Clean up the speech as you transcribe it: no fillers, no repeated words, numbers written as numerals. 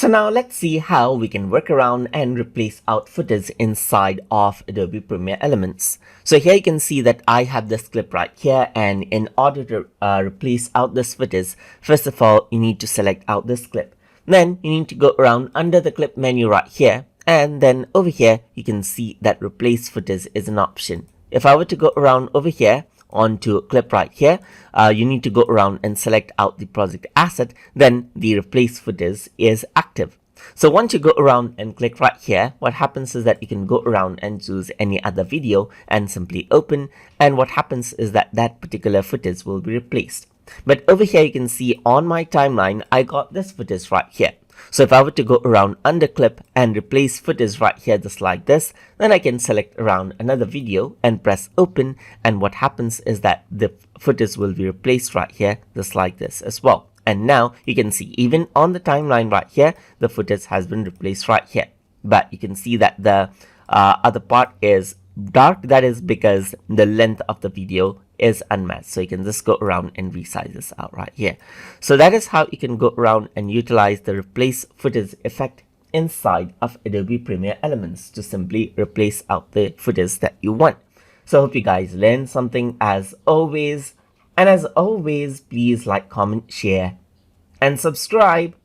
So now let's see how we can work around and replace out footers inside of Adobe Premiere Elements. So here you can see that I have this clip right here, and in order to replace out this footers, first of all, you need to select out this clip. Then you need to go around under the clip menu right here, and then over here you can see that replace footers is an option. If I were to go around over here onto a clip right here, you need to go around and select out the project asset, then the replace footers is active. So once you go around and click right here, what happens is that you can go around and choose any other video and simply open, and what happens is that that particular footers will be replaced. But over here you can see on my timeline I got this footers right here. So if I were to go around under clip and replace footers right here just like this, then I can select around another video and press open, and what happens is that the footers will be replaced right here just like this as well. And now you can see even on the timeline right here, the footers has been replaced right here. But you can see that the other part is dark. That is because the length of the video is unmatched. So you can just go around and resize this out right here. So that is how you can go around and utilize the replace footers effect inside of Adobe Premiere Elements to simply replace out the footers that you want. So I hope you guys learned something as always. And as always, please like, comment, share, and subscribe.